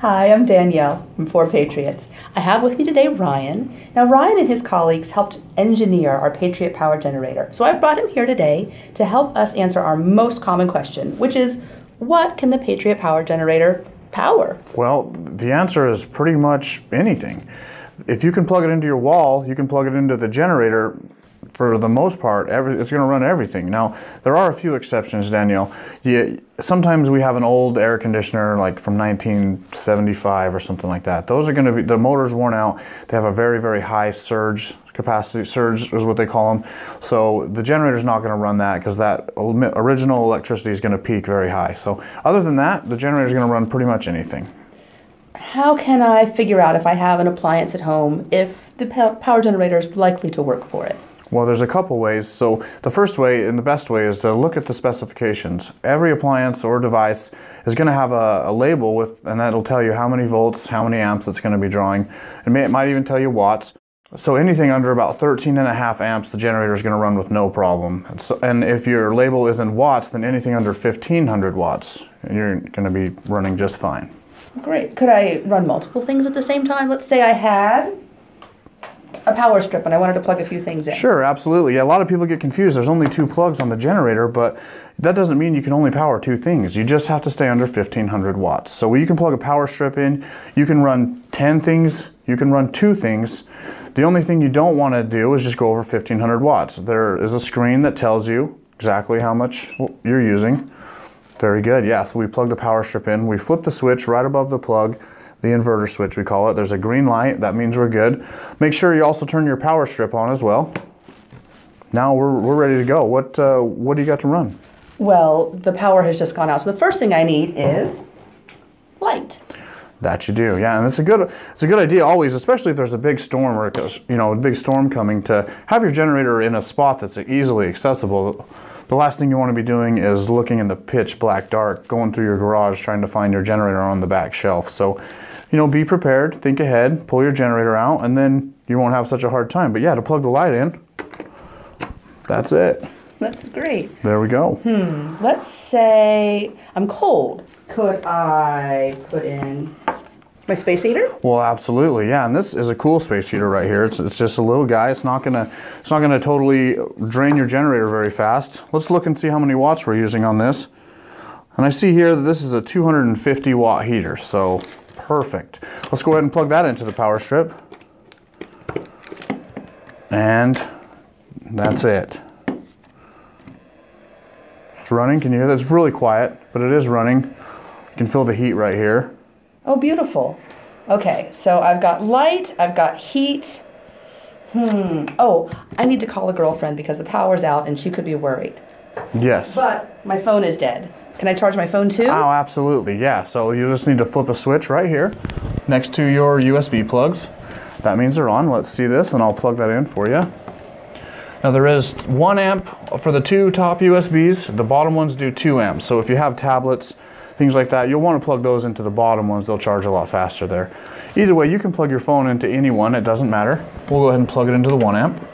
Hi, I'm Danielle from For Patriots. I have with me today Ryan. Now, Ryan and his colleagues helped engineer our Patriot power generator. So I've brought him here today to help us answer our most common question, which is, what can the Patriot power generator power? Well, the answer is pretty much anything. If you can plug it into your wall, you can plug it into the generator. For the most part, it's going to run everything. Now, there are a few exceptions, Danielle. Sometimes we have an old air conditioner, like from 1975 or something like that. Those are going to be, the motor's worn out. They have a very, very high surge capacity. Surge is what they call them. So the generator's not going to run that because that original electricity is going to peak very high. So other than that, the generator's going to run pretty much anything. How can I figure out if I have an appliance at home if the power generator is likely to work for it? Well, there's a couple ways. So the first way and the best way is to look at the specifications. Every appliance or device is going to have a label with, and that'll tell you how many volts, how many amps it's going to be drawing. It might even tell you watts. So anything under about 13.5 amps, the generator is going to run with no problem. And if your label is in watts, then anything under 1500 watts, you're going to be running just fine. Great. Could I run multiple things at the same time? Let's say I had a power strip and I wanted to plug a few things in. Sure, absolutely. Yeah, a lot of people get confused. There's only 2 plugs on the generator, but that doesn't mean you can only power 2 things. You just have to stay under 1500 watts. So you can plug a power strip in, you can run 10 things, you can run 2 things. The only thing you don't want to do is just go over 1500 watts. There is a screen that tells you exactly how much you're using. Very good, yeah. So we plug the power strip in, we flip the switch right above the plug, the inverter switch we call it. There's a green light, that means we're good. Make sure you also turn your power strip on as well. Now we're ready to go. What do you got to run? Well, the power has just gone out, so the first thing I need is light. That you do, yeah, and it's a good idea always, especially if there's a big storm or a big storm coming, to have your generator in a spot that's easily accessible. The last thing you want to be doing is looking in the pitch black dark, going through your garage trying to find your generator on the back shelf. So, be prepared, think ahead, pull your generator out, and then you won't have such a hard time. But yeah, to plug the light in, that's it. That's great. There we go. Let's say I'm cold. Could I put in my space heater? Well, absolutely, yeah. And this is a cool space heater right here. It's just a little guy. It's not gonna totally drain your generator very fast. Let's look and see how many watts we're using on this. And I see here that this is a 250 watt heater, so perfect. Let's go ahead and plug that into the power strip. And that's it. It's running. Can you hear that? It's really quiet, but it is running. You can feel the heat right here. Oh, beautiful. Okay, so I've got light, I've got heat. Oh, I need to call a girlfriend because the power's out and she could be worried. Yes. But my phone is dead. Can I charge my phone too? Oh, absolutely, yeah. So you just need to flip a switch right here next to your USB plugs. That means they're on. Let's see this, and I'll plug that in for you. Now there is 1 amp for the 2 top USBs. The bottom ones do 2 amps. So if you have tablets, things like that, you'll want to plug those into the bottom ones. They'll charge a lot faster there. Either way, you can plug your phone into any one. It doesn't matter. We'll go ahead and plug it into the 1 amp.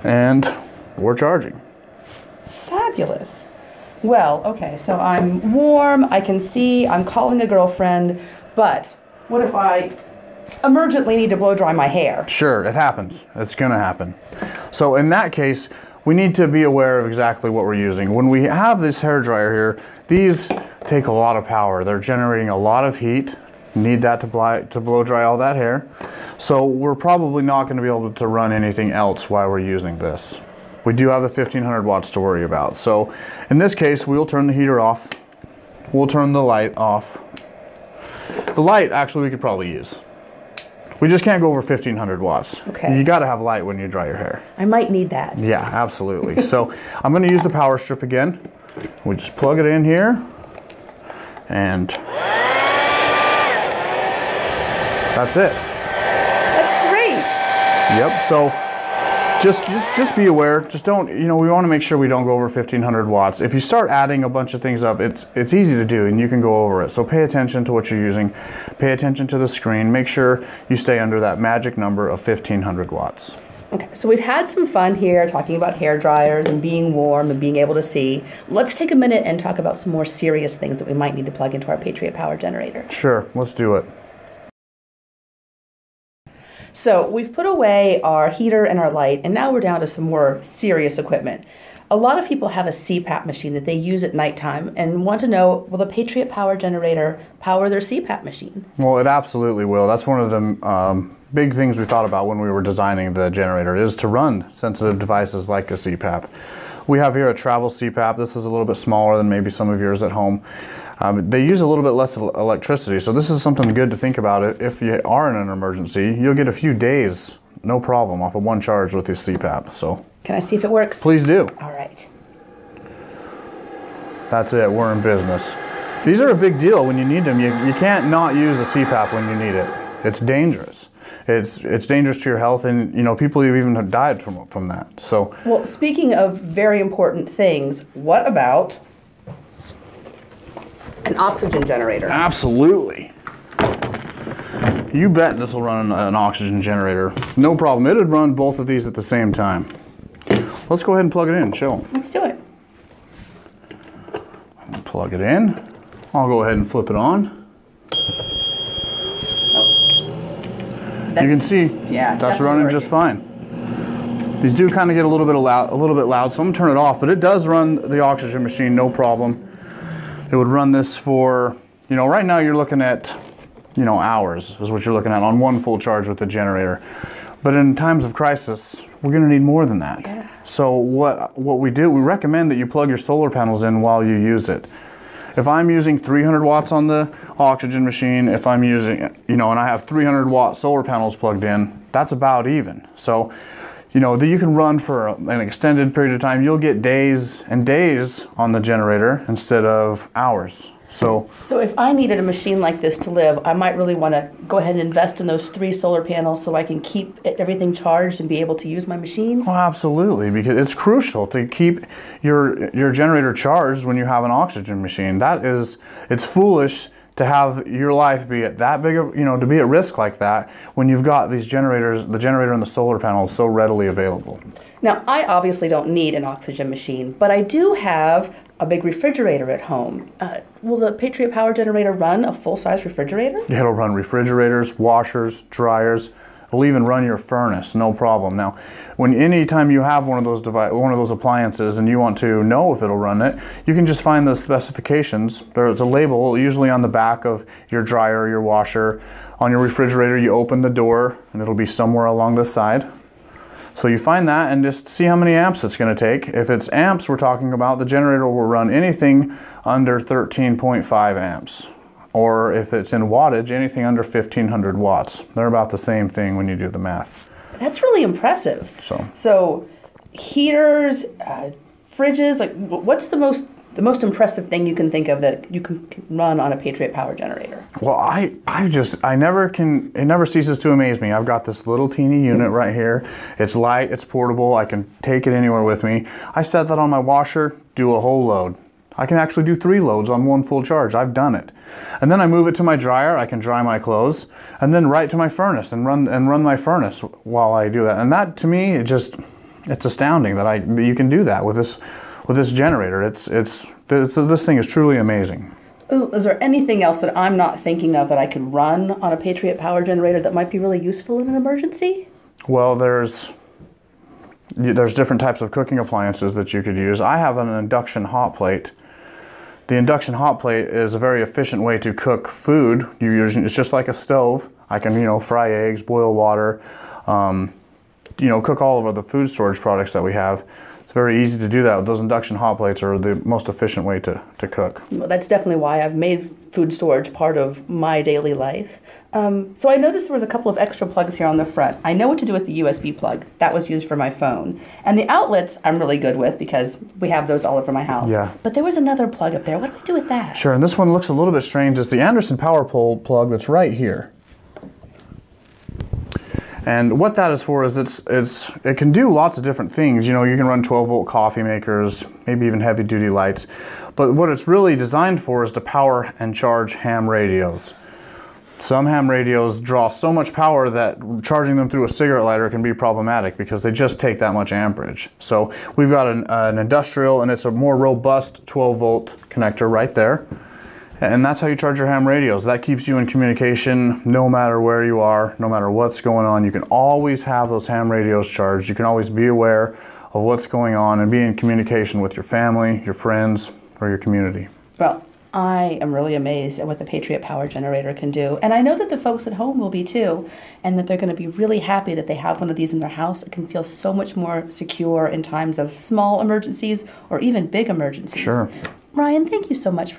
And we're charging. Fabulous. Well, okay, so I'm warm, I can see, I'm calling a girlfriend, but what if I emergently need to blow dry my hair? Sure, it happens. It's gonna happen. So in that case, we need to be aware of exactly what we're using. When we have this hair dryer here, these take a lot of power. They're generating a lot of heat. Need that to blow dry all that hair. So we're probably not going to be able to run anything else while we're using this. We do have the 1500 watts to worry about. So in this case, we'll turn the heater off. We'll turn the light off. The light, actually, we could probably use. We just can't go over 1500 watts. Okay. You got to have light when you dry your hair. I might need that. Yeah, absolutely. So I'm going to use the power strip again. We just plug it in here, and that's it. That's great. Yep. So just be aware. Just don't, we want to make sure we don't go over 1500 watts. If you start adding a bunch of things up, it's easy to do and you can go over it. So pay attention to what you're using. Pay attention to the screen. Make sure you stay under that magic number of 1500 watts. Okay, so we've had some fun here talking about hair dryers and being warm and being able to see. Let's take a minute and talk about some more serious things that we might need to plug into our Patriot Power generator. Sure, let's do it. So we've put away our heater and our light, and now we're down to some more serious equipment. A lot of people have a CPAP machine that they use at nighttime and want to know, will the Patriot Power generator power their CPAP machine? Well, it absolutely will. That's one of the big things we thought about when we were designing the generator, is to run sensitive devices like a CPAP. We have here a travel CPAP. This is a little bit smaller than maybe some of yours at home. They use a little bit less electricity, so this is something good to think about. If you are in an emergency, you'll get a few days, no problem, off of one charge with this CPAP. So, can I see if it works? Please do. All right. That's it, we're in business. These are a big deal when you need them. You can't not use a CPAP when you need it. It's dangerous. It's dangerous to your health, and people have even died from that. So, well, speaking of very important things, what about an oxygen generator? Absolutely. You bet this will run an oxygen generator. No problem. It would run both of these at the same time. Let's go ahead and plug it in and show them. Let's do it. Plug it in. I'll go ahead and flip it on. You can see that's running just fine. These do kind of get a little bit loud, so I'm gonna turn it off, but it does run the oxygen machine, no problem. It would run this for, right now you're looking at, hours is what you're looking at on one full charge with the generator. But in times of crisis, we're gonna need more than that. Yeah. So what we do, we recommend that you plug your solar panels in while you use it. If I'm using 300 watts on the oxygen machine, if I'm using, and I have 300 watt solar panels plugged in, that's about even. So, that you can run for an extended period of time. You'll get days and days on the generator instead of hours. So if I needed a machine like this to live, I might really want to go ahead and invest in those 3 solar panels so I can keep everything charged and be able to use my machine? Oh, absolutely, because it's crucial to keep your generator charged when you have an oxygen machine. It's foolish to have your life be at that big of, to be at risk like that when you've got these generators, the generator and the solar panels so readily available. Now, I obviously don't need an oxygen machine, but I do have a big refrigerator at home. Will the Patriot Power generator run a full-size refrigerator? Yeah, it'll run refrigerators, washers, dryers. It'll even run your furnace, no problem. Now, anytime you have one of those appliances and you want to know if it'll run it, you can just find the specifications. There's a label usually on the back of your dryer, your washer. On your refrigerator, you open the door and it'll be somewhere along the side. So you find that and just see how many amps it's going to take. If it's amps we're talking about, the generator will run anything under 13.5 amps. Or if it's in wattage, anything under 1500 watts. They're about the same thing when you do the math. That's really impressive. So heaters, fridges, like what's the most impressive thing you can think of that you can run on a Patriot Power generator? Well, it never ceases to amaze me. I've got this little teeny unit right here. It's light, it's portable, I can take it anywhere with me. I set that on my washer, do a whole load. I can actually do 3 loads on one full charge. I've done it. And then I move it to my dryer, I can dry my clothes, and then right to my furnace and run my furnace while I do that. And that to me, it's astounding that you can do that with this generator. This thing is truly amazing. Is there anything else that I'm not thinking of that I could run on a Patriot Power generator that might be really useful in an emergency? Well, there's different types of cooking appliances that you could use. I have an induction hot plate. The induction hot plate is a very efficient way to cook food. It's just like a stove. I can, fry eggs, boil water, cook all of the food storage products that we have. It's very easy to do that. Those induction hot plates are the most efficient way to cook. Well, that's definitely why I've made food storage part of my daily life. So I noticed there was a couple of extra plugs here on the front. I know what to do with the USB plug. That was used for my phone. And the outlets I'm really good with because we have those all over my house. Yeah. But there was another plug up there. What do we do with that? Sure, and this one looks a little bit strange. It's the Anderson power pole plug that's right here. And what that is for is it can do lots of different things. You can run 12-volt coffee makers, maybe even heavy-duty lights. But what it's really designed for is to power and charge ham radios. Some ham radios draw so much power that charging them through a cigarette lighter can be problematic because they just take that much amperage. So we've got an industrial, and it's a more robust 12-volt connector right there. And that's how you charge your ham radios. That keeps you in communication no matter where you are, no matter what's going on. You can always have those ham radios charged. You can always be aware of what's going on and be in communication with your family, your friends, or your community. Well, I am really amazed at what the Patriot Power Generator can do. And I know that the folks at home will be too, and that they're going to be really happy that they have one of these in their house. It can feel so much more secure in times of small emergencies or even big emergencies. Sure. Ryan, thank you so much